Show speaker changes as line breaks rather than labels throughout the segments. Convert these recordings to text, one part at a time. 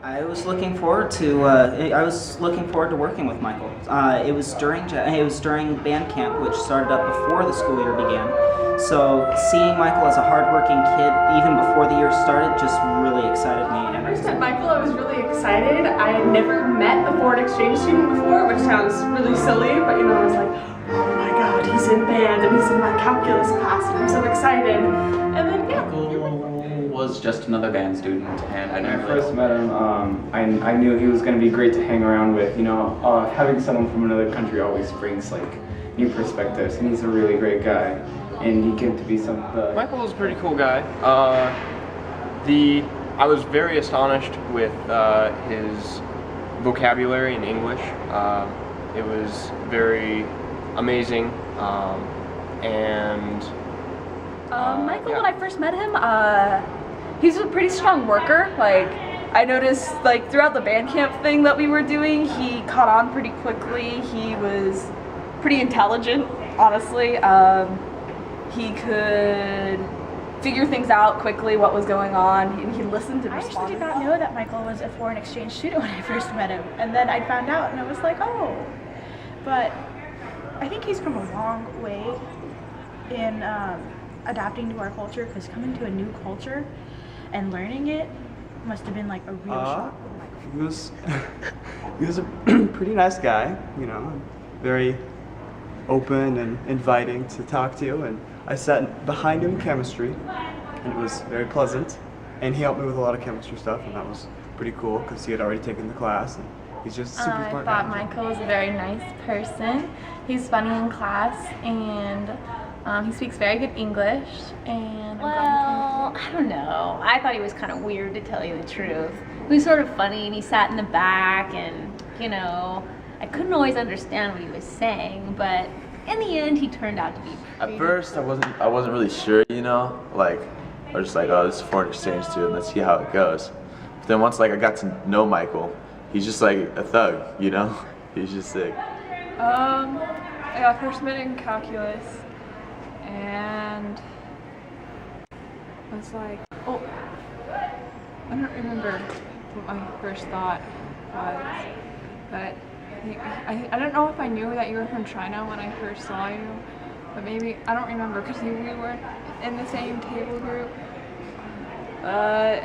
I was looking forward to working with Michael. It was during band camp, which started up before the school year began. So seeing Michael as a hardworking kid, even before the year started, just really excited me.
When I first met Michael, I was really excited. I had never met a foreign exchange student before, which sounds really silly, but I was like, oh my god, he's in band and he's in my calculus class, and I'm so excited. And then yeah.
Was just another band student, and
when I first met him, I knew he was going to be great to hang around with. Having someone from another country always brings like new perspectives, and he's a really great guy. And he came to be
Michael was a pretty cool guy. I was very astonished with his vocabulary in English. It was very amazing,
Michael, when I first met him, he's a pretty strong worker. Like, I noticed, like, throughout the band camp thing that we were doing, he caught on pretty quickly. He was pretty intelligent, honestly. He could figure things out quickly, what was going on. He listened and responded.
I actually did not know that Michael was a foreign exchange student when I first met him, and then I found out, and I was like, oh. But I think he's come a long way in adapting to our culture, because coming to a new culture and learning it must have been like a real shock.
He was a pretty nice guy, very open and inviting to talk to, and I sat behind him in chemistry, and it was very pleasant, and he helped me with a lot of chemistry stuff, and that was pretty cool because he had already taken the class, and he's just super smart.
I thought Michael was a very nice person. He's funny in class, and he speaks very good English, and
well, I don't know. I thought he was kind of weird, to tell you the truth. He was sort of funny, and he sat in the back, and I couldn't always understand what he was saying, but in the end, he turned out to be pretty.
At first, I wasn't really sure, like I was just like, oh, this is a foreign exchange student. Let's see how it goes. But then once I got to know Michael, he's just like a thug, He's just sick.
I first met in calculus, and I was like, oh, I don't remember what my first thought was, but I don't know if I knew that you were from China when I first saw you, but maybe, I don't remember because we weren't in the same table group. I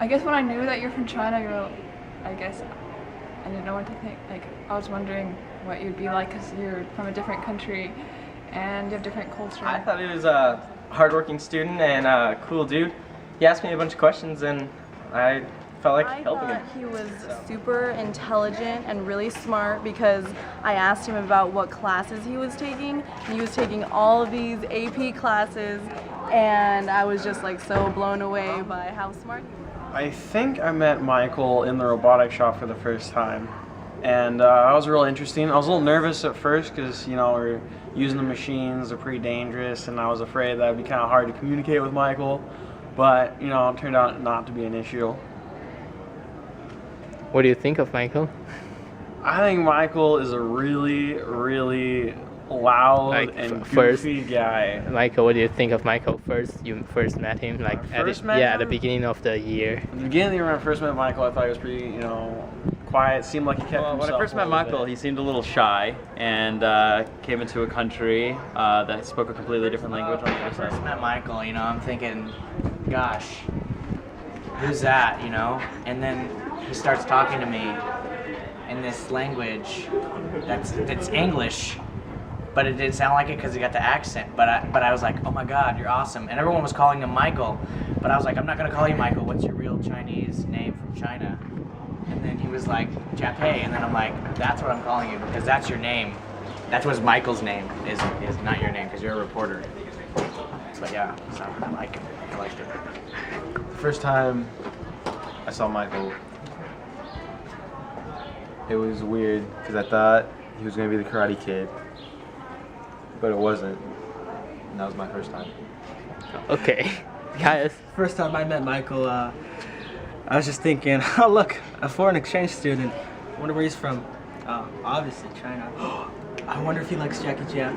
guess when I knew that you're from China, I guess I didn't know what to think. Like, I was wondering what you'd be like because you're from a different country and you have different culture.
I thought he was a hardworking student and a cool dude. He asked me a bunch of questions and I felt like helping him.
He was super intelligent and really smart because I asked him about what classes he was taking. He was taking all of these AP classes, and I was just like so blown away by how smart he was.
I think I met Michael in the robotics shop for the first time, and that was really interesting. I was a little nervous at first because we're using the machines, they're pretty dangerous, and I was afraid that it'd be kind of hard to communicate with Michael, but it turned out not to be an issue.
What do you think of Michael?
I think Michael is a really, really loud and goofy guy.
Michael, what do you think of Michael you first met him? Like at the beginning of the year.
At the beginning of the year when I first met Michael, I thought he was pretty, quiet. Seemed like he kept himself.
When I first met Michael, he seemed a little shy and came into a country that spoke a completely different language.
When I first met Michael, I'm thinking, gosh, who's that, And then he starts talking to me in this language that's English, but it didn't sound like it because he got the accent. But I was like, oh my God, you're awesome. And everyone was calling him Michael, but I was like, I'm not gonna call you Michael. What's your real Chinese name from China? And then he was like, Japay. And then I'm like, that's what I'm calling you because that's your name. That was Michael's name, is not your name because you're a reporter. But yeah, so I liked it.
The first time I saw Michael, it was weird because I thought he was going to be the Karate Kid, but it wasn't, and that was my first time.
Okay, guys.
First time I met Michael, I was just thinking, oh look, a foreign exchange student. I wonder where he's from. Obviously China. I wonder if he likes Jackie Chan.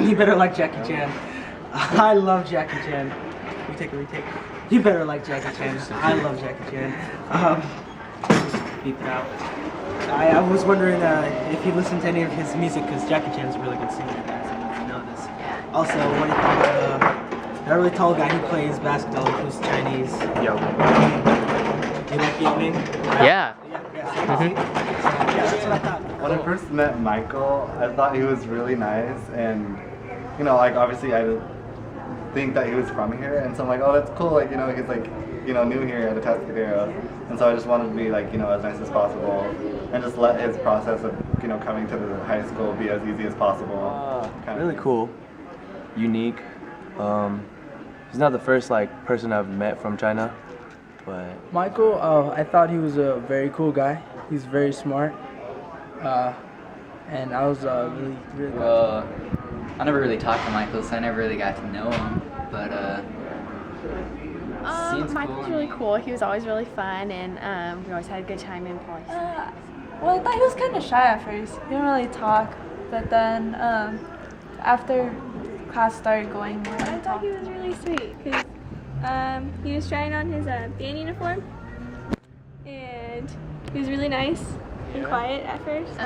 He better like Jackie Chan. I love Jackie Chan. Retake. You better like Jackie Chan. I love Jackie Chan. Beep it out. I was wondering if you listened to any of his music, because Jackie Chan's a really good singer, guys. I don't know if you know this. Also, what do you think of that really tall guy who plays basketball, who's Chinese?
Yao.
You like Yao Ming?
Yeah.
That's what I thought.
When I first met Michael, I thought he was really nice, and you know, like obviously I didn't think that he was from here, and so I'm like, oh, that's cool. Like, you know, he's like, you know, new here at the Tuscadero, and so I just wanted to be like, you know, as nice as possible, and just let his process of, you know, coming to the high school be as easy as possible.
Really cool, unique. He's not the first like person I've met from China, but
Michael, I thought he was a very cool guy. He's very smart, and I was really
Well, I never really talked to Michael, so I never really got to know him. But seems
Michael was
cool.
really cool. He was always really fun, and we always had a good time in Police.
Well, I thought he was kind of shy at first. He didn't really talk, but then after class started going more,
I thought he was really sweet because he was trying on his band uniform, and he was really nice and quiet at first.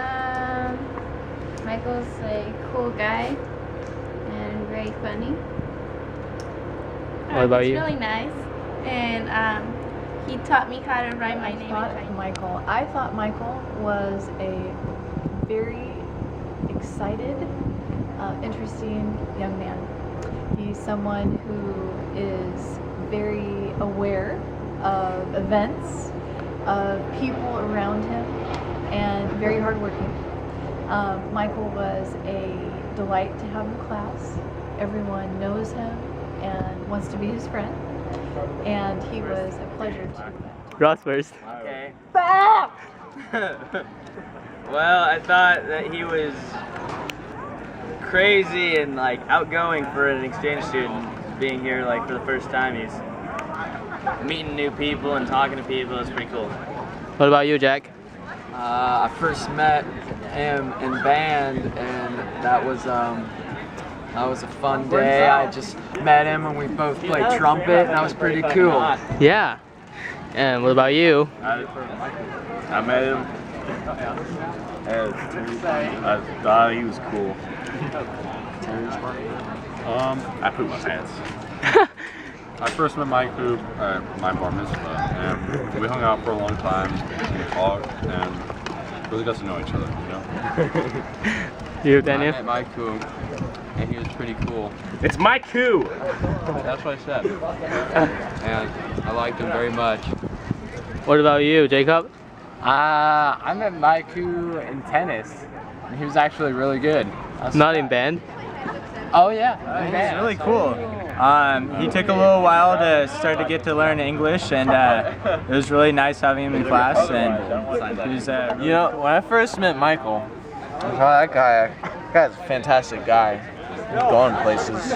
Michael's a cool guy and very funny.
What about
He's
you?
really nice, and he taught me how to write my name in Chinese.
Michael. I thought Michael was a very excited, interesting young man. He's someone who is very aware of events, of people around him, and very hardworking. Michael was a delight to have in class. Everyone knows him and wants to be his friend, and he was a pleasure to
Ross first.
Okay. Well, I thought that he was crazy and like outgoing for an exchange student being here like for the first time. He's meeting new people and talking to people. It's pretty cool.
What about you, Jack?
I first met him in band, and that was a fun day. I just met him and we both played trumpet, and that was pretty cool.
Yeah. And what about you?
I met him, and I thought he was cool. I pooped my pants. I first met Mike at my bar mitzvah, and we hung out for a long time, and talked, and really got to know each other, you know?
You, Daniel?
I met Maiku, and he was pretty cool.
It's Maiku!
That's what I said. And I liked him very much.
What about you, Jacob?
I met Maiku in tennis, and he was actually really good.
Not in band?
Oh yeah, in
He's
band.
really cool. He took a little while to start to get to learn English, and it was really nice having him in class. And he was,
you know, when I first met Michael, I thought that guy's a fantastic guy. He's going places.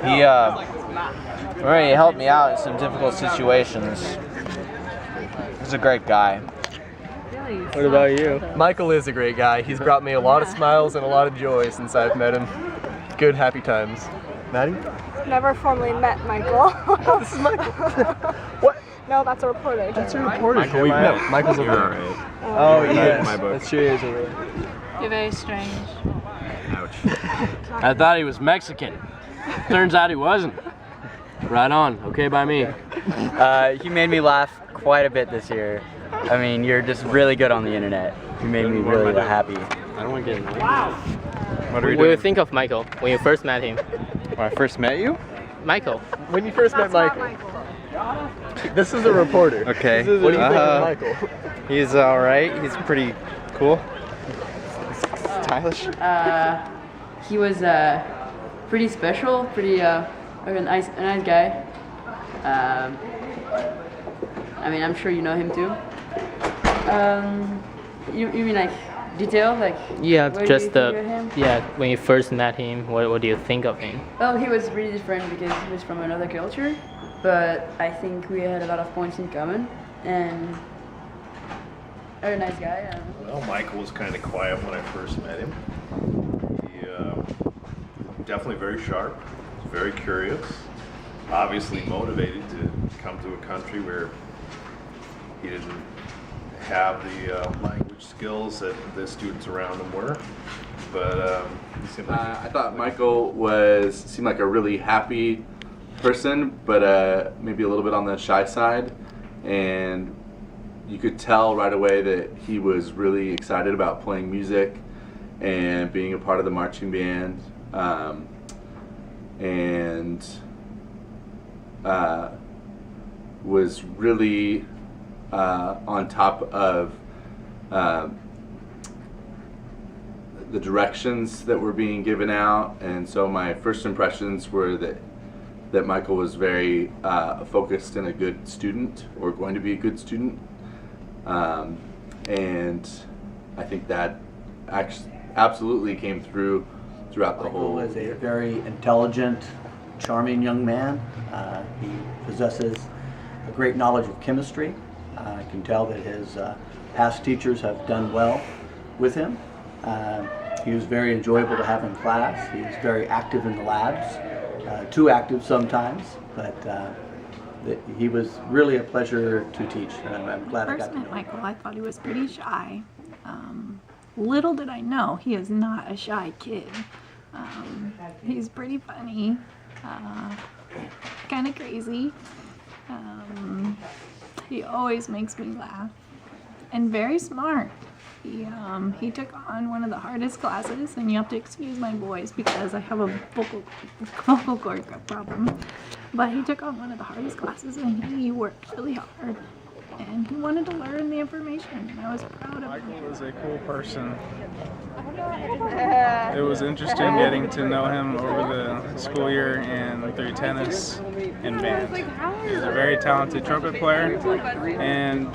He really helped me out in some difficult situations. He's a great guy.
What about you?
Michael is a great guy. He's brought me a lot of smiles and a lot of joy since I've met him. Good, happy times. Maddie?
Never formally met Michael.
This is Michael. What?
No, that's a reporter.
That's a reporter. Michael, we've met. Michael's a reporter. Oh, yes. That's true. He is a reporter.
You're very strange.
Ouch. I thought he was Mexican. Turns out he wasn't. Right on. Okay by me.
He made me laugh quite a bit this year. I mean, you're just really good on the internet. You made me really happy.
I don't want to get annoyed.
What do you think of Michael when you first met him?
When I first met you?
Michael.
When you first met Michael. This is a reporter.
Okay.
What do you think of Michael?
He's alright. He's pretty cool.
Stylish.
He was pretty special, pretty a nice guy. I mean, I'm sure you know him too. You mean like detail, like?
Yeah,
where
just
do you think of him?
yeah. When you first met him, what do you think of him?
Well, he was really different because he was from another culture, but I think we had a lot of points in common, and very nice guy.
Well, Michael was kind of quiet when I first met him. He definitely very sharp, very curious,
obviously motivated to come to a country where he didn't have the language skills that the students around him were. But he seemed like
I thought Michael seemed like a really happy person, but maybe a little bit on the shy side, and you could tell right away that he was really excited about playing music and being a part of the marching band, and was really on top of the directions that were being given out. And so my first impressions were that Michael was very focused and a good student, or going to be a good student, and I think that absolutely came through throughout the whole.
Michael was a very intelligent, charming young man. He possesses a great knowledge of chemistry. I can tell that his past teachers have done well with him. He was very enjoyable to have in class. He was very active in the labs, too active sometimes, but he was really a pleasure to teach. I'm glad I got to know him.
Michael, I thought he was pretty shy. Little did I know he is not a shy kid. He's pretty funny, kind of crazy. He always makes me laugh, and very smart. He took on one of the hardest classes, and you have to excuse my voice because I have a vocal cord problem. But he took on one of the hardest classes, and he worked really hard. And he wanted to learn the information, and I was proud of him.
Michael is a cool person. It was interesting getting to know him over the school year and through tennis and band. He's a very talented trumpet player and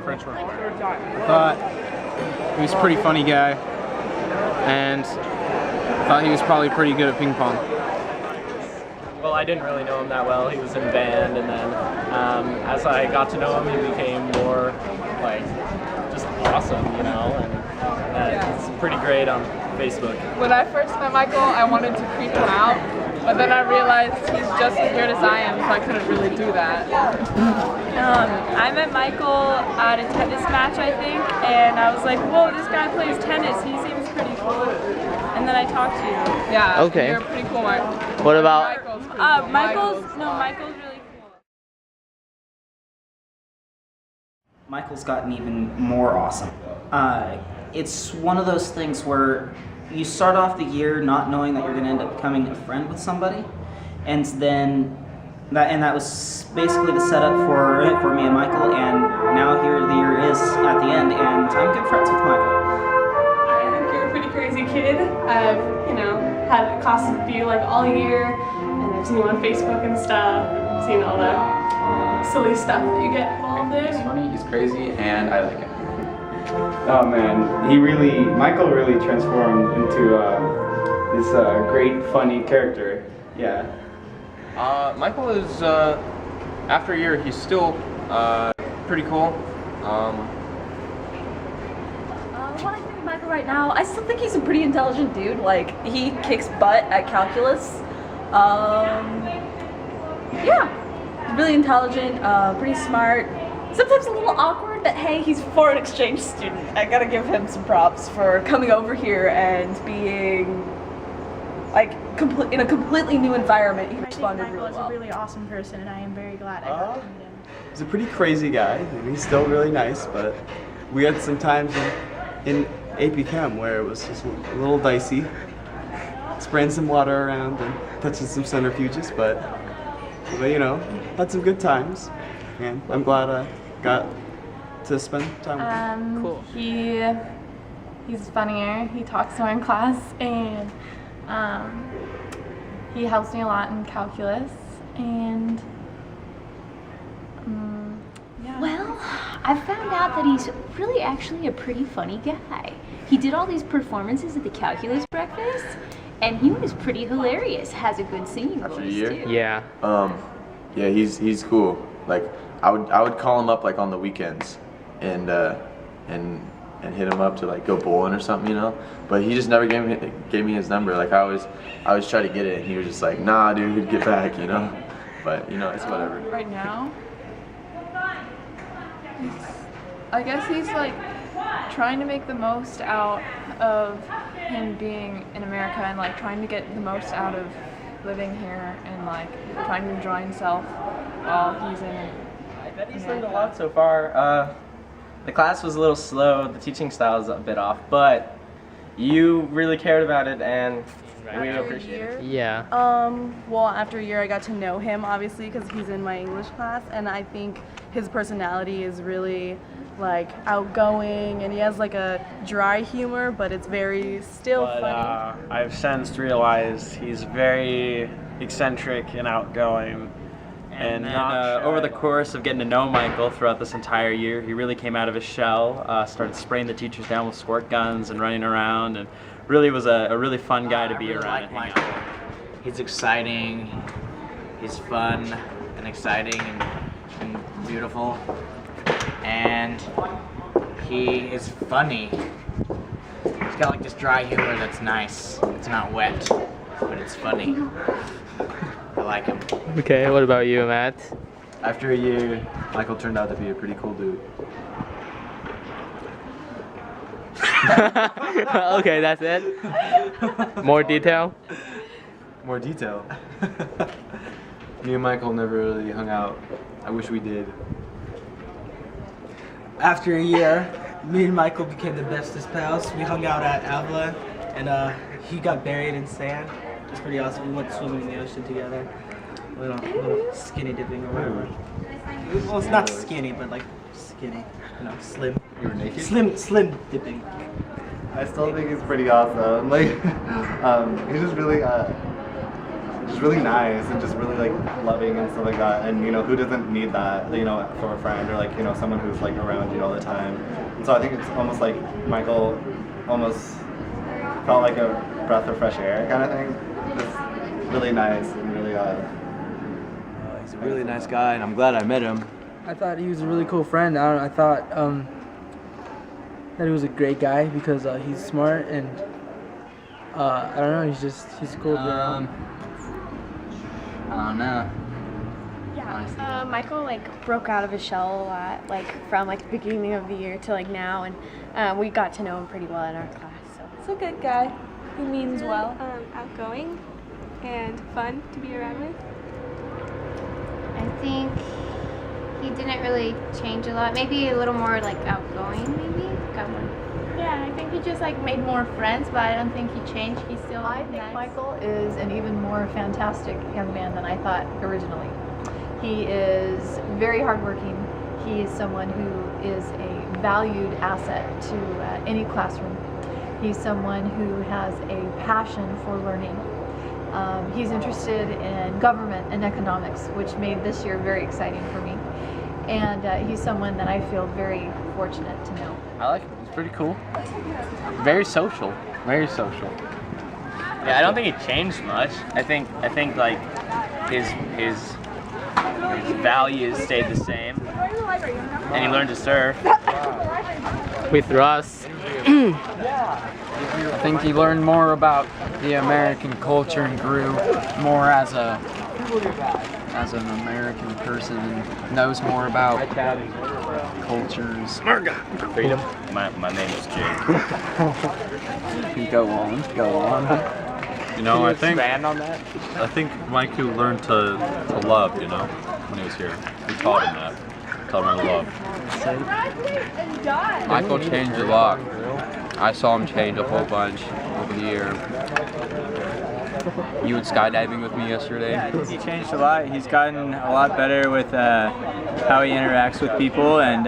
French horn player.
I thought he was a pretty funny guy, and I thought he was probably pretty good at ping pong.
Well, I didn't really know him that well. He was in band, and then as I got to know him, he became more like just awesome, you know. And he's pretty great on Facebook.
When I first met Michael, I wanted to creep him out, but then I realized he's just as weird as I am, so I couldn't really do that.
I met Michael at a tennis match, I think, and I was like, whoa, this guy plays tennis. He seems pretty cool. And then I talked to you.
Yeah,
okay.
You're pretty cool, Mark.
What about?
Michael's really cool.
Michael's gotten even more awesome. It's one of those things where you start off the year not knowing that you're going to end up becoming a friend with somebody, and then that was basically the setup for me and Michael, and now here the year is at the end, and I'm good friends with Michael.
I think you're a pretty crazy kid. I've, had classes with you like all year, and I've seen you on Facebook and stuff, seen all the silly stuff that you get involved in.
He's funny, he's crazy, and I like him.
Oh man, Michael really transformed into this great, funny character. Yeah.
Michael is, after a year, he's still pretty cool.
What I think of Michael right now, I still think he's a pretty intelligent dude. Like, he kicks butt at calculus. Yeah, really intelligent, pretty smart. Sometimes a little awkward, but hey, he's a foreign exchange student. I gotta give him some props for coming over here and being like in a completely new environment. He responded really well.
Michael is a really awesome person, and I am very glad I got to meet him.
He's a pretty crazy guy, and he's still really nice, but we had some times in AP Chem where it was just a little dicey, spraying some water around and touching some centrifuges, but had some good times, and I'm glad I got to spend time with him.
Cool. He's funnier, he talks more in class, and he helps me a lot in calculus, and yeah.
Well, I found out that he's really actually a pretty funny guy. He did all these performances at the calculus breakfast, and he was pretty hilarious. Has a good singing voice too.
Yeah.
Yeah, he's cool. Like I would call him up like on the weekends, and
and hit him up to like go bowling or something, you know. But he just never gave me his number. Like I always try to get it, and he was just like, nah, dude, get back, you know. But you know, it's whatever.
Right now, I guess he's like trying to make the most out of him being in America and like trying to get the most out of living here and like trying to enjoy himself while he's in
I bet he's learned a lot so far. The class was a little slow, the teaching style is a bit off, but you really cared about it and we appreciate it.
Yeah.
Well, after a year I got to know him, obviously, because he's in my English class, and I think his personality is really like outgoing, and he has like a dry humor, but it's very still funny.
I've since realized he's very eccentric and outgoing.
And then over the course of getting to know Michael throughout this entire year, he really came out of his shell, started spraying the teachers down with squirt guns and running around, and really was a really fun guy to be around and hang out with.
He's exciting, he's fun and exciting and beautiful, and he is funny. He's got like this dry humor that's nice. It's not wet, but it's funny. I like him.
Okay, what about you, Matt?
After a year, Michael turned out to be a pretty cool dude.
Okay, that's it? More detail?
More detail. Me and Michael never really hung out. I wish we did.
After a year, me and Michael became the bestest pals. We hung out at Avila, and he got buried in sand. It was pretty awesome. We went swimming in the ocean together. Little skinny dipping or whatever. Well, it's not skinny, but like skinny, you know, slim.
You were naked?
Slim dipping.
I still think he's pretty awesome. Like, he's just really nice and just really like loving and stuff like that. And you know, who doesn't need that? You know, for a friend or like you know someone who's like around you all the time. And so I think it's almost like Michael almost felt like a breath of fresh air kind of thing. Just really nice and really.
He's a really nice guy, and I'm glad I met him.
I thought he was a really cool friend. I thought that he was a great guy because he's smart and I don't know. He's cool.
I don't know.
Yeah, Michael like broke out of his shell a lot, like from like the beginning of the year to like now, and we got to know him pretty well in our class. So
He's a good guy. He means well. Outgoing and fun to be around with.
I think he didn't really change a lot. Maybe a little more like outgoing, maybe. Got more.
Yeah, I think he just like made more friends, but I don't think he changed. He's still
I think Michael is an even more fantastic young man than I thought originally. He is very hardworking. He is someone who is a valued asset to any classroom. He's someone who has a passion for learning. He's interested in government and economics, which made this year very exciting for me. And he's someone that I feel very fortunate to know.
I like him. He's pretty cool. Very social. Very social. Yeah, I don't think he changed much. I think like his values stayed the same, and he learned to surf.
With Russ.
I think he learned more about the American culture and grew more as an American person and knows more about cultures.
Freedom. My name is Jake.
Go on.
You know, I think
expand on that?
I think Michael learned to love. You know, when he was here, we taught him that. Taught him to love.
Michael changed a lot. I saw him change a whole bunch over the year. You went skydiving with me yesterday.
Yeah, he changed a lot. He's gotten a lot better with how he interacts with people, and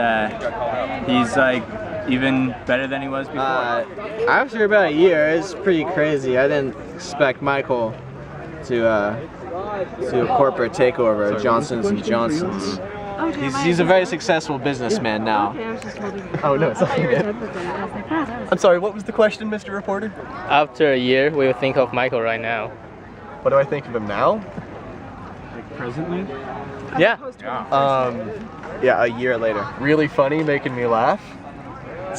he's like even better than he was before.
After about a year, it's pretty crazy. I didn't expect Michael to do a corporate takeover of Johnson's & Johnson's. He's a very successful businessman now.
Oh no, it's not good. I'm sorry, what was the question, Mr. Reporter?
After a year, what do you think of Michael right now?
What do I think of him now?
Like presently?
Yeah.
Yeah, a year later. Really funny, making me laugh.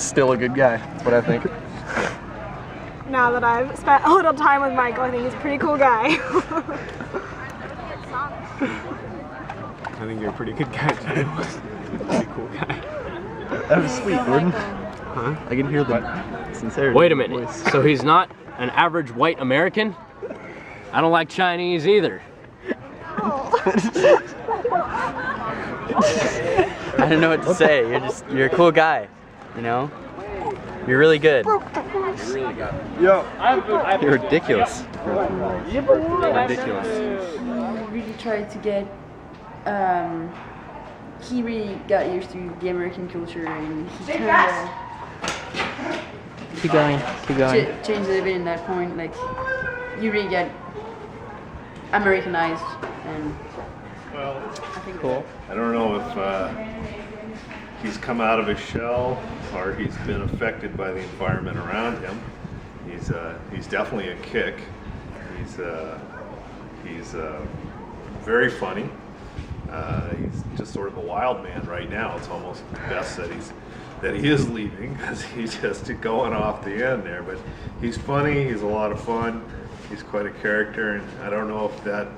still a good guy. That's what I think.
Now that I've spent a little time with Michael, I think he's a pretty cool guy.
I think you're a pretty good guy too. Pretty cool guy.
That was sweet, Gordon. Huh? I can hear the sincerity.
Wait a minute. So he's not an average white American? I don't like Chinese either.
I don't know what to say. You're a cool guy, you know? You're really good.
Yo, you're ridiculous. Ridiculous.
Really tried to get, he really got used to the American culture and he kind of
Keep going.
changed a little bit in that point. Like, you really get Americanized and
well,
I think
cool.
I don't know if he's come out of his shell or he's been affected by the environment around him. He's definitely a kick. He's very funny. He's just sort of a wild man right now. It's almost best that he is leaving because he's just going off the end there. But he's funny. He's a lot of fun. He's quite a character, and I don't know if that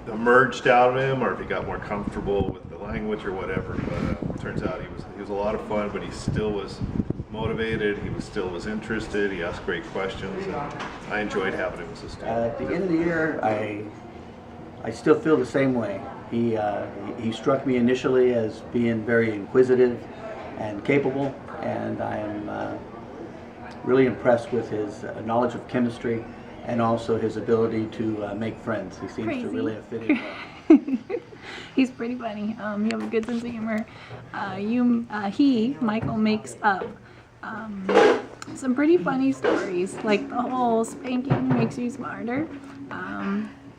emerged out of him or if he got more comfortable with the language or whatever. But it turns out he was a lot of fun. But he still was motivated. He still was interested. He asked great questions, and I enjoyed having him as a student.
At the end of the year, I still feel the same way. He struck me initially as being very inquisitive and capable, and I am really impressed with his knowledge of chemistry and also his ability to make friends. He seems to really have fit in well.
He's pretty funny. You have a good sense of humor. Michael makes up some pretty funny stories, like the whole spanking makes you smarter.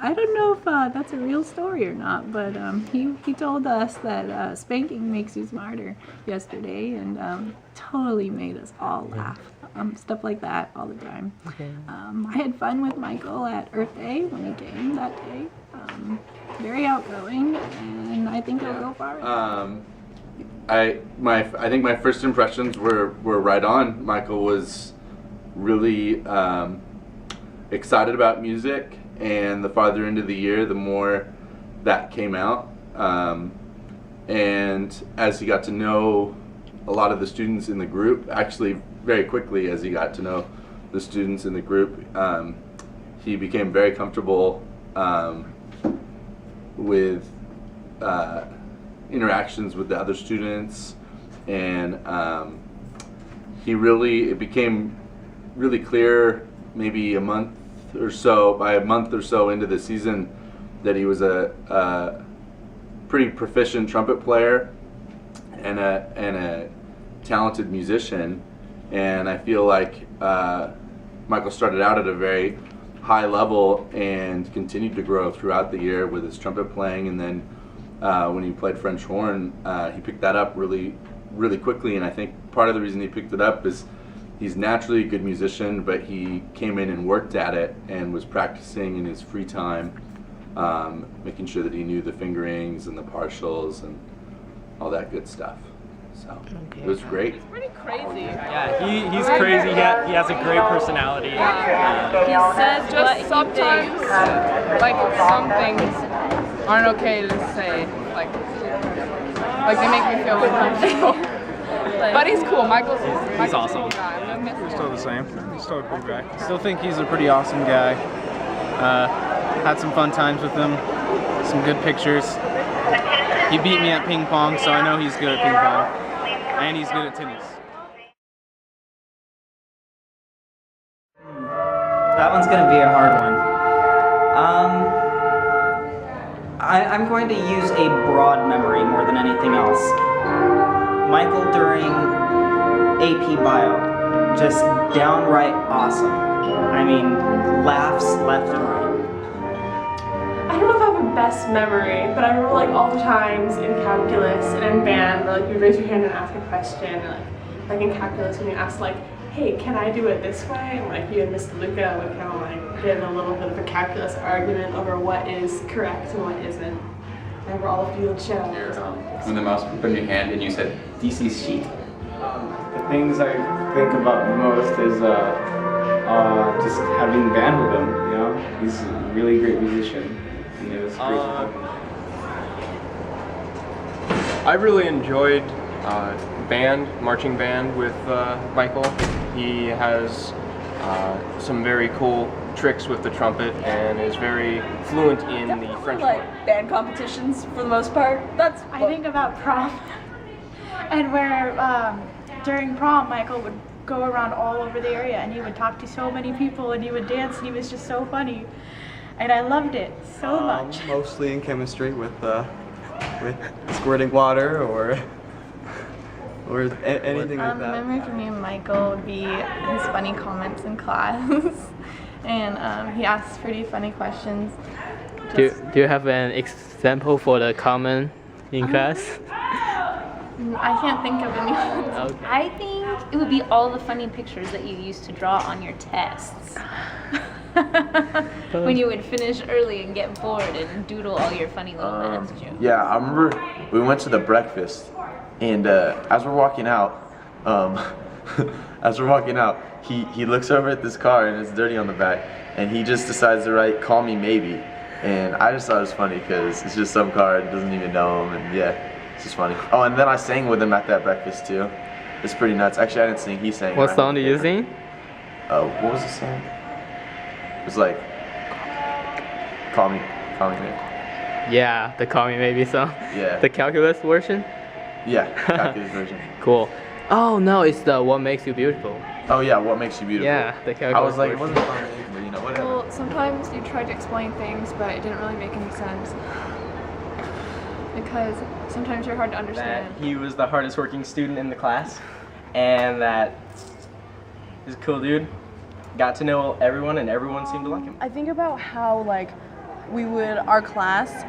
I don't know if that's a real story or not, but he told us that spanking makes you smarter yesterday, and totally made us all laugh. Stuff like that all the time. I had fun with Michael at Earth Day when he came that day. Very outgoing, and I think he'll go far.
I think my first impressions were right on. Michael was really excited about music, and the farther into the year, the more that came out. And as he got to know a lot of the students in the group, actually very quickly as he got to know the students in the group, he became very comfortable with interactions with the other students, and it became really clear maybe by a month or so into the season that he was a pretty proficient trumpet player and a talented musician. And I feel like Michael started out at a very high level and continued to grow throughout the year with his trumpet playing, and then when he played French horn, he picked that up really, really quickly. And I think part of the reason he picked it up is he's naturally a good musician, but he came in and worked at it and was practicing in his free time, making sure that he knew the fingerings and the partials and all that good stuff. So it was great.
Pretty crazy. Yeah, he's crazy. He has a great personality.
He says just sometimes, like some things aren't okay to say. Like they make me feel uncomfortable. But he's cool. Michael's
awesome.
Cool guy.
He's still the same. He's still a cool guy. Still think he's a pretty awesome guy. Had some fun times with him. Some good pictures. He beat me at ping pong, so I know he's good at ping pong. And he's good at tennis.
That one's going to be a hard one. I'm going to use a broad memory more than anything else. Michael during AP Bio, just downright awesome. I mean, laughs left and right.
I don't know if I have a best memory, but I remember like all the times in calculus and in band where like you raise your hand and ask a question, and like in calculus when you ask like, hey, can I do it this way? And like you and Mr. Luca would kind of like get in a little bit of a calculus argument over what is correct and what isn't. I remember all the field shows.
When the mouse put in your hand and you said, this is sheet.
The things I think about most is just having band with him. You know, he's a really great musician, and it was great.
I really enjoyed marching band with Michael. He has some very cool tricks with the trumpet and is very fluent in the French
like band competitions for the most part.
I think about prom, and where during prom Michael would go around all over the area and he would talk to so many people and he would dance and he was just so funny, and I loved it so much.
Mostly in chemistry with squirting water or anything like that.
A memory for me and Michael would be his funny comments in class. And he asks pretty funny questions.
Do you have an example for the comment in class?
I can't think of any.
Okay.
I think it would be all the funny pictures that you used to draw on your tests. When you would finish early and get bored and doodle all your funny little math jokes.
Yeah, I remember we went to the breakfast, and as we're walking out, he looks over at this car and it's dirty on the back, and he just decides to write "Call me maybe," and I just thought it was funny because it's just some car and doesn't even know him, and yeah, it's just funny. Oh, and then I sang with him at that breakfast too. It's pretty nuts. Actually, I didn't sing. He sang.
What song did you sing?
What was the song? It was like "Call me maybe."
Yeah, the Call Me Maybe song.
Yeah.
The calculus version?
Yeah, calculus version.
Cool. Oh no, it's the What Makes You Beautiful.
Oh yeah, What Makes You Beautiful.
Yeah, the calculus
I was like, it
version.
wasn't fun, but you know, whatever.
Well, sometimes you tried to explain things, but it didn't really make any sense. Because sometimes you're hard to understand.
That he was the hardest working student in the class, and that he's a cool dude. Got to know everyone, and everyone seemed to like him.
I think about how like our class,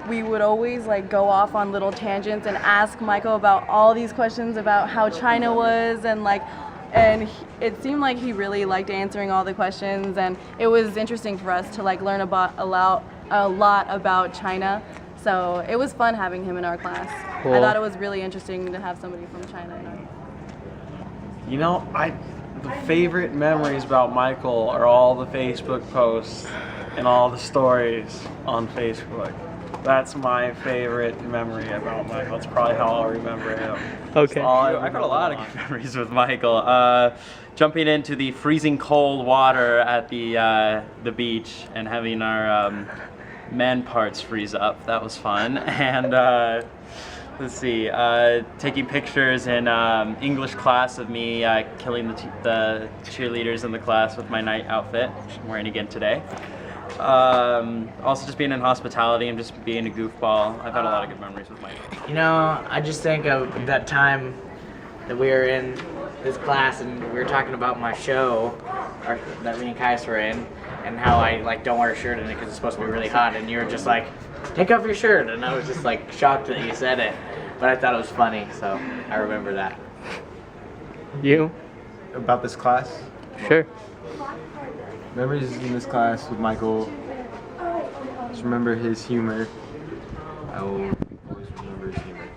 we would always like go off on little tangents and ask Michael about all these questions about how China was, and it seemed like he really liked answering all the questions, and it was interesting for us to like learn about a lot about China. So it was fun having him in our class.
Cool.
I thought it was really interesting to have somebody from China in our.
You know, the favorite memories about Michael are all the Facebook posts and all the stories on Facebook. That's my favorite memory about Michael. It's probably how I'll remember him.
Okay.
I've got a lot of good memories with Michael. Jumping into the freezing cold water at the beach and having our man parts freeze up. That was fun. And let's see, taking pictures in English class of me killing the cheerleaders in the class with my night outfit, which I'm wearing again today. Also just being in hospitality and just being a goofball. I've had a lot of good memories with Michael.
You know, I just think of that time that we were in this class and we were talking about my show that me and Kais were in, and how I like don't wear a shirt in it because it's supposed to be really hot, and you were just like, take off your shirt, and I was just like shocked that you said it, but I thought it was funny, so I remember that.
You?
About this class?
Sure.
Memories in this class with Michael. Just remember his humor. I will always remember his humor.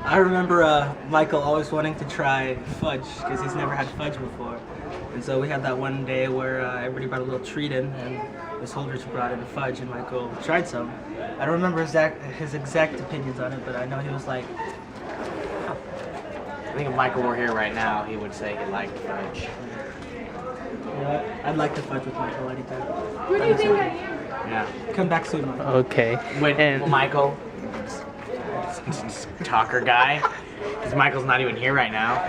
I remember Michael always wanting to try fudge because he's never had fudge before. And so we had that one day where everybody brought a little treat in, and the soldiers brought in the fudge, and Michael tried some. I don't remember his exact opinions on it, but I know he was like,
I think if Michael were here right now, he would say he liked fudge.
yeah, I'd like to fudge with Michael anytime.
Who do you think I am?
Yeah.
Come back soon, Michael.
Okay.
Well, Michael, talker guy, because Michael's not even here right now.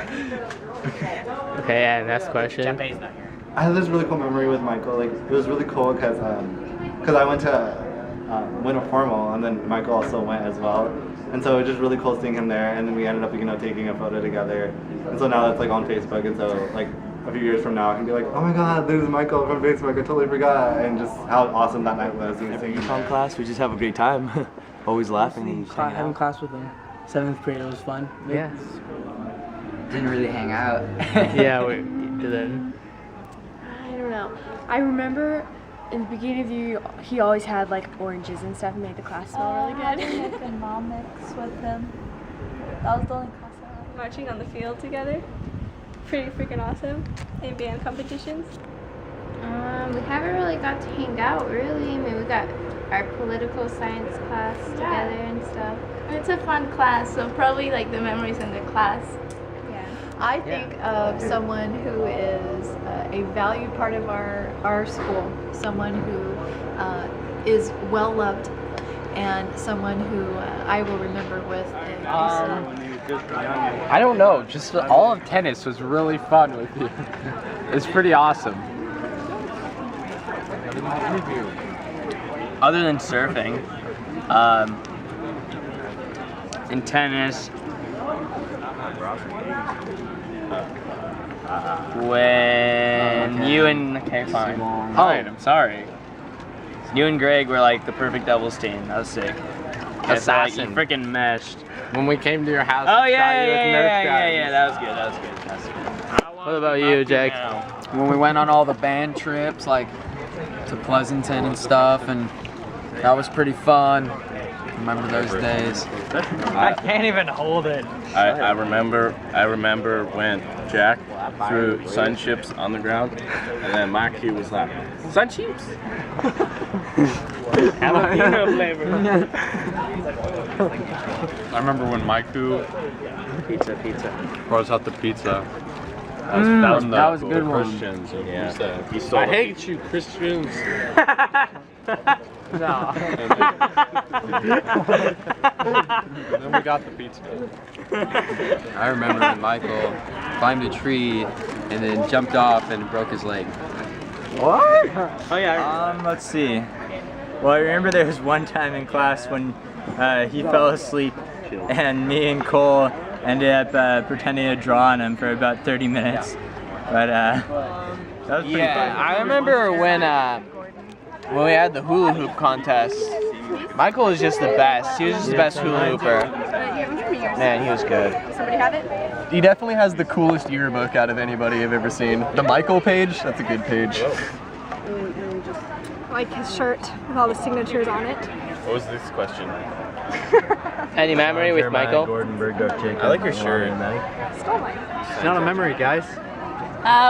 Okay, and next question.
Jeff's not here.
I had this really cool memory with Michael. Like, it was really cool because I went to winter formal, and then Michael also went as well. And so it was just really cool seeing him there. And then we ended up, taking a photo together. And so now that's like on Facebook. And so like a few years from now, I can be like, oh my God, there's Michael from Facebook. I totally forgot. And just how awesome that night was.
Every econ class, we just have a great time. Always laughing and just hanging
Having
out.
class with him. 7th grade, it was fun.
Yeah.
Didn't really hang out.
Yeah, we didn't.
I don't know. I remember in the beginning of the year, he always had like oranges and stuff and made the class smell really good.
Economics with him. That was the only class I
marching on the field together. Pretty freaking awesome. In band competitions.
We haven't really got to hang out, really. I mean, we got our political science class together and stuff.
It's a fun class, so probably like the memories in the class.
I think of someone who is a valued part of our school, someone who is well loved, and someone who I will remember with
I don't know, just all of tennis was really fun with you. It's pretty awesome. Other than surfing, in tennis, when you and I'm sorry. You and Greg were like the perfect doubles team. That was sick. Assassin. You freaking meshed.
When we came to your house.
Oh yeah, that was good.
What about you, Jake? When we went on all the band trips, like to Pleasanton and stuff, and that was pretty fun. Remember those days?
I can't even hold it.
I remember when Jack threw sun chips on the ground, and then my cue was like, sun chips?
Jalapeno flavor.
I remember when Maiku
Pizza.
brought out the pizza.
That was a good one.
Christians. And Yeah. he stole I hate you, Christians.
No.
And then we got the pizza.
I remember when Michael climbed a tree and then jumped off and broke his leg.
What? Oh yeah. Let's see. Well, I remember there was one time in class when he fell asleep, and me and Cole ended up pretending to draw on him for about 30 minutes. But that was pretty fun.
I remember when we had the hula hoop contest. Michael was just the best. He was just the best hula hooper. Man, he was good.
Somebody have it?
He definitely has the coolest yearbook out of anybody I've ever seen. The Michael page, that's a good page.
Like his shirt with all the signatures on it.
What was this question?
Any memory with Michael?
I like your shirt.
It's
not a memory, guys.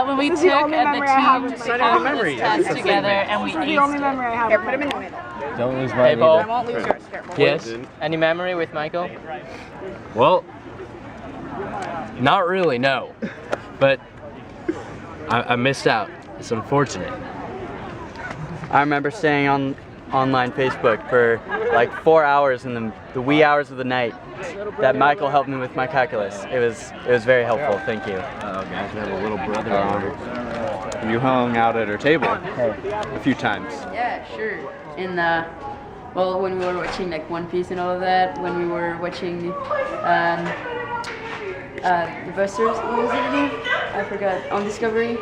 When we
This is
took
the only
the
memory I have
team
with
to
my
have
memory.
this test together and we
This is the only
aced
memory I have. Here, put him in the middle.
Don't lose
Hey, Bo.
I won't lose yours. Here,
Yes. Any memory with Michael?
Well, not really, no. But I missed out. It's unfortunate.
I remember staying on online Facebook for like 4 hours in the wee hours of the night that Michael helped me with my calculus. It was very helpful. Thank you.
Oh, guys, we have a little brother on. You hung out at our table a few times.
Yeah, sure. In well, when we were watching like One Piece and all of that, when we were watching the Busters, what was it again? I forgot. On Discovery,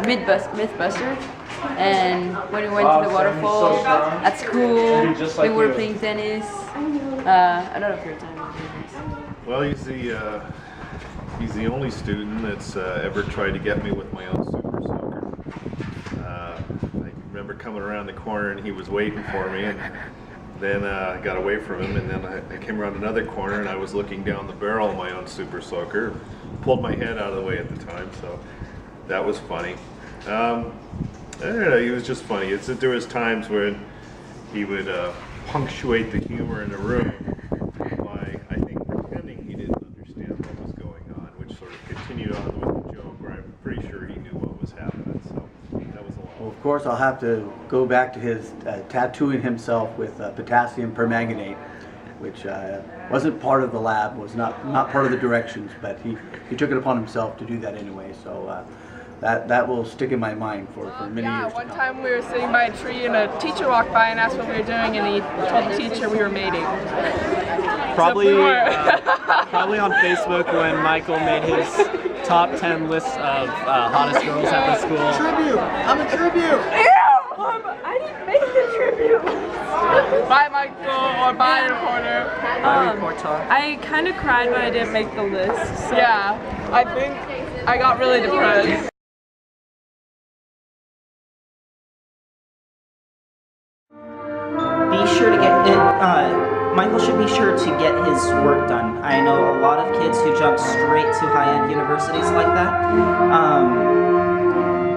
Mythbuster. And when we went to the waterfall at school, we were playing tennis. A lot of free time.
Well, he's the only student that's ever tried to get me with my own super soaker. I remember coming around the corner and he was waiting for me, and then I got away from him, and then I came around another corner and I was looking down the barrel of my own super soaker, pulled my head out of the way at the time, so that was funny. I don't know, he was just funny. There was times when he would punctuate the humor in the room by, I think, pretending he didn't understand what was going on, which sort of continued on with the joke where I'm pretty sure he knew what was happening, so that was a lot.
Well, of course, I'll have to go back to his tattooing himself with potassium permanganate, which wasn't part of the lab, was not part of the directions, but he took it upon himself to do that anyway, so that will stick in my mind for many years to
One
come.
time we were sitting by a tree and a teacher walked by and asked what we were doing, and he told the teacher we were mating.
Probably, probably on Facebook when Michael made his top 10 list of hottest girls at the school.
Tribute! I'm a tribute!
Ew! I didn't make the tribute.
Bye, Michael, or bye, reporter.
I kind of cried when I didn't make the list. So.
Yeah, I think I got really depressed.
Be sure to get Michael should be sure to get his work done. I know a lot of kids who jump straight to high-end universities like that.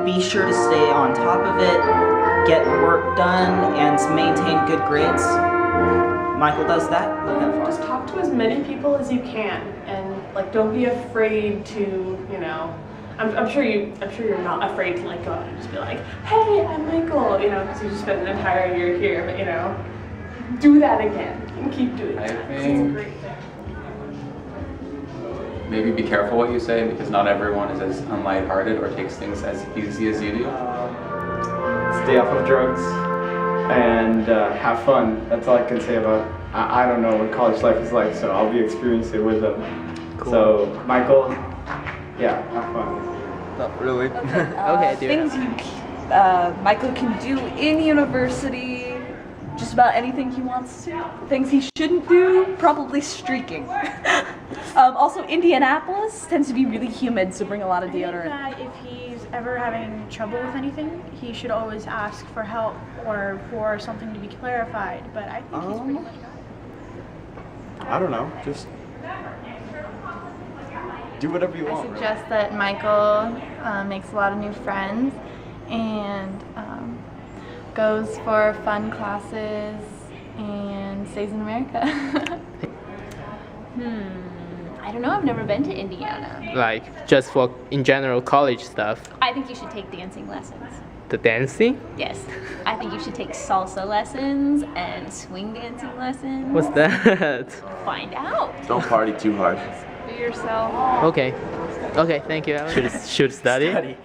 Be sure to stay on top of it, get work done, and maintain good grades. Michael does that.
Just talk to as many people as you can, and like don't be afraid to, you know. I'm sure you're not afraid to like go out and just be like, hey, I'm Michael, you know, because you just spent an entire year here, but you know, do that again and keep doing that. It's a great thing.
Maybe be careful what you say, because not everyone is as lighthearted or takes things as easy as you do.
Stay off of drugs and have fun. That's all I can say about. I don't know what college life is like, so I'll be experiencing it with them. Cool. So Michael, yeah, have fun.
Not really.
Okay, things Michael can do in university, just about anything he wants to. Things he shouldn't do, probably streaking. Also, Indianapolis tends to be really humid, so bring a lot of deodorant.
I think that if he's ever having trouble with anything, he should always ask for help or for something to be clarified. But I think he's pretty much.
I don't know. Just do whatever you want.
I suggest that Michael makes a lot of new friends and goes for fun classes and stays in America.
I don't know, I've never been to Indiana.
Like, just for, in general, college stuff.
I think you should take dancing lessons.
The dancing?
Yes. I think you should take salsa lessons and swing dancing lessons.
What's that?
Find out.
Don't party too hard.
Be yourself.
Okay. Okay, thank you. Should study?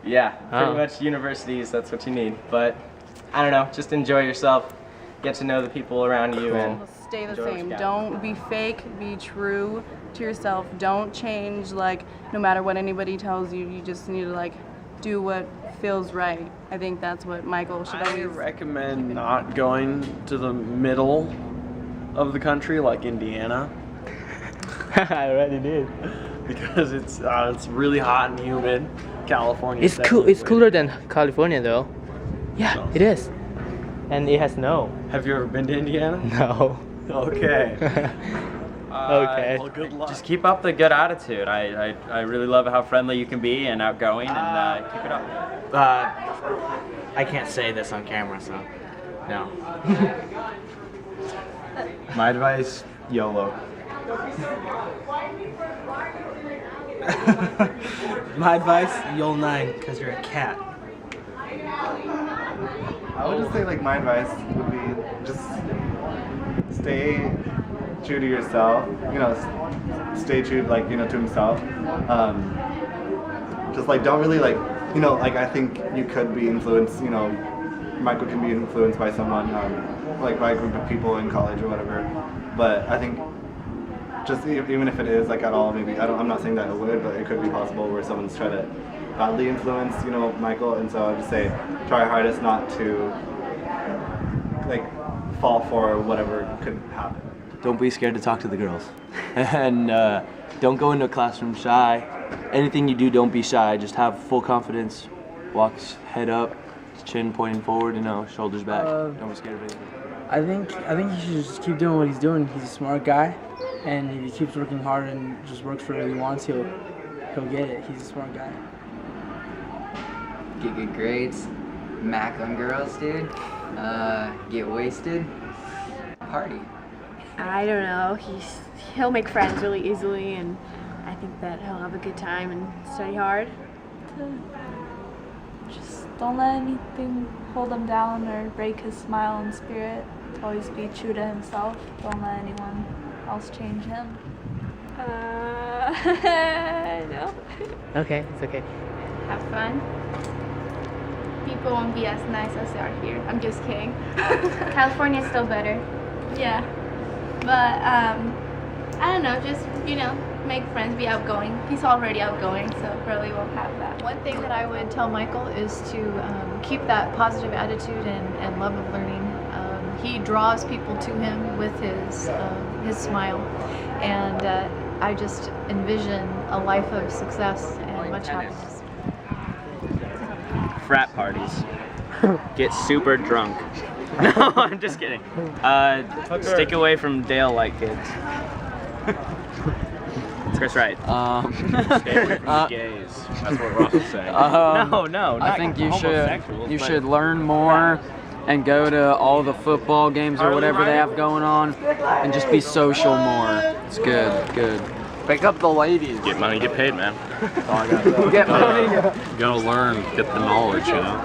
Yeah, pretty much universities, that's what you need. But, I don't know, just enjoy yourself. Get to know the people around you and
stay the same. Don't be fake, be true to yourself. Don't change, like, no matter what anybody tells you. You just need to, like, do what feels right. I think that's what Michael should always.
I recommend not going to the middle of the country, like Indiana.
I already did.
Because it's really hot and humid. California.
It's cool. It's cooler than California, though. Yeah,
No.
it is. And it has snow.
Have you ever been to Indiana?
No.
Okay.
Okay.
Well, good luck.
Just keep up the good attitude. I really love how friendly you can be and outgoing, and keep it up.
I can't say this on camera, so no.
My advice, YOLO.
My advice, you'll 9, because you're a cat.
I would just say, like, my advice would be just stay true to yourself. You know, stay true, like, you know, to himself. Just like don't really like, you know, like I think you could be influenced. You know, Michael can be influenced by someone, like by a group of people in college or whatever. But I think just even if it is like at all, maybe I'm not saying that it would, but it could be possible where someone's trying to badly influence, you know, Michael. And so I'd just say try your hardest not to like fall for whatever could happen.
Don't be scared to talk to the girls. And don't go into a classroom shy. Anything you do, don't be shy. Just have full confidence. Walk head up, chin pointing forward, you know, shoulders back. Don't be scared of anything.
I think he should just keep doing what he's doing. He's a smart guy, and if he keeps working hard and just works for what he wants, he'll get it. He's a smart guy.
Get good grades, mac on girls, dude. Get wasted, party.
I don't know. He'll make friends really easily, and I think that he'll have a good time and study hard.
Just don't let anything hold him down or break his smile and spirit. Always be true to himself. Don't let anyone else change him.
No.
Okay, it's okay.
Have fun. People won't be as nice as they are here. I'm just kidding. California's still better. Yeah. But I don't know, just, you know, make friends, be outgoing. He's already outgoing, so probably won't have that.
One thing that I would tell Michael is to keep that positive attitude and love of learning. He draws people to him with his smile, and I just envision a life of success and much happiness.
Frat parties. Get super drunk.
No, I'm just kidding. Stick away from Dale-like kids. Chris Wright.
Stay away from gays. That's what Ross is saying.
No, not
I think you
homosexuals,
should learn more and go to all the football games or whatever they have going on, and just be social more. It's good.
Pick up the ladies.
Get money, get paid, man.
Get money.
You gotta learn, get the knowledge, you know?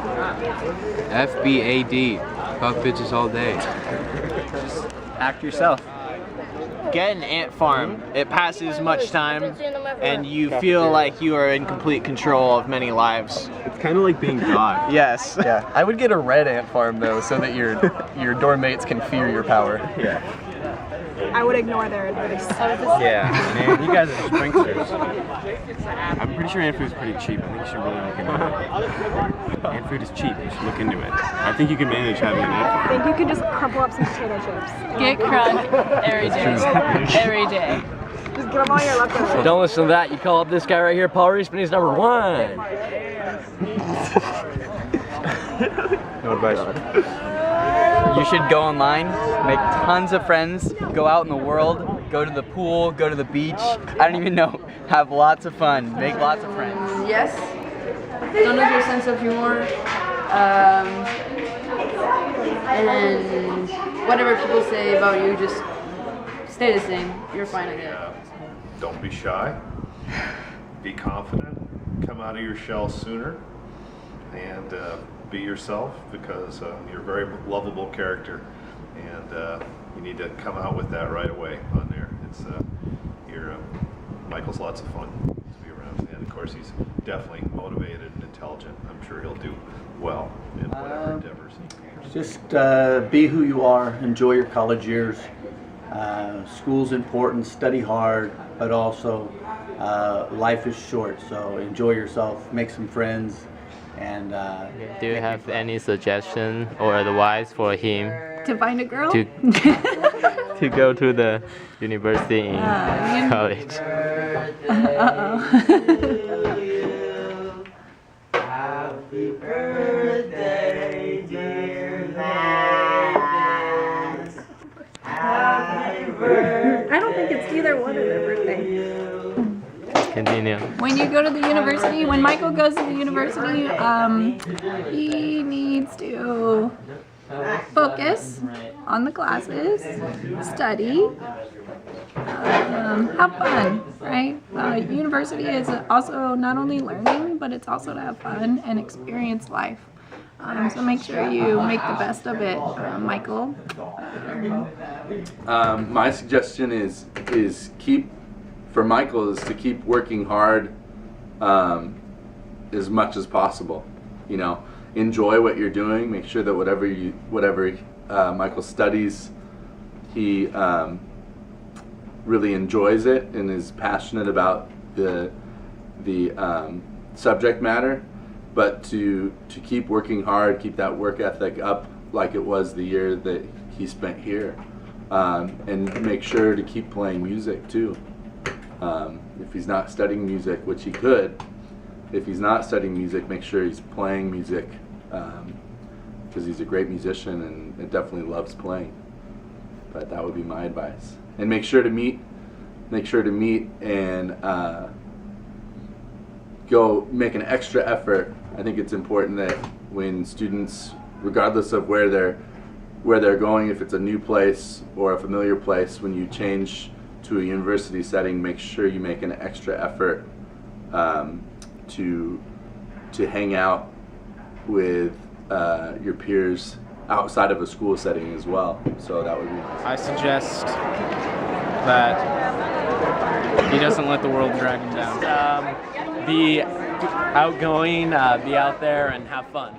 FBAD. Fuck bitches all day.
Just act yourself. Get an ant farm. It passes much time, and you feel like you are in complete control of many lives.
It's kind of like being God.
Yes.
Yeah. I would get a red ant farm though, so that your dorm mates can fear your power.
Yeah.
I would ignore their advice.
Yeah, man, you guys are sprinklers.
I'm pretty sure ant food is pretty cheap. I think you should really look into it. Ant food is cheap. You should look into it. I think you can manage having an ant farm.
I think you could just crumple up some potato chips.
Get crunk every day. Every day.
Just get them all your leftovers.
Don't listen to that. You call up this guy right here, Paul Reisman. He's number 1.
No advice.
You should go online, make tons of friends, go out in the world, go to the pool, go to the beach. I don't even know. Have lots of fun. Make lots of friends.
Yes. Don't lose your sense of humor. And whatever people say about you, just stay the same. You're fine at it.
Don't be shy. Be confident. Come out of your shell sooner. And be yourself, because you're a very lovable character, and you need to come out with that right away on there. It's Michael's lots of fun to be around, and of course he's definitely motivated and intelligent. I'm sure he'll do well in whatever endeavors he
Just be who you are. Enjoy your college years. School's important. Study hard, but also life is short. So enjoy yourself. Make some friends. And
do you have any suggestion or advice for him
To find a girl?
to go to the university in college?
Happy birthday, dear Max. Happy birthday.
I don't think it's either one of their birthday.
Continue.
When you go to the university, when Michael goes to the university, he needs to focus on the classes, study, have fun, right? University is also not only learning, but it's also to have fun and experience life. So make sure you make the best of it, Michael.
My suggestion is for Michael is to keep working hard as much as possible. You know, enjoy what you're doing. Make sure that whatever Michael studies, he really enjoys it and is passionate about the subject matter. But to keep working hard, keep that work ethic up like it was the year that he spent here, and make sure to keep playing music too. If he's not studying music, which he could, if he's not studying music, make sure he's playing music, because he's a great musician and definitely loves playing. But that would be my advice. And make sure to meet and go make an extra effort. I think it's important that when students, regardless of where they're going, if it's a new place or a familiar place, when you change to a university setting, make sure you make an extra effort to hang out with your peers outside of a school setting as well. So that would be nice.
I suggest that he doesn't let the world drag him down.
Be outgoing, be out there, and have fun.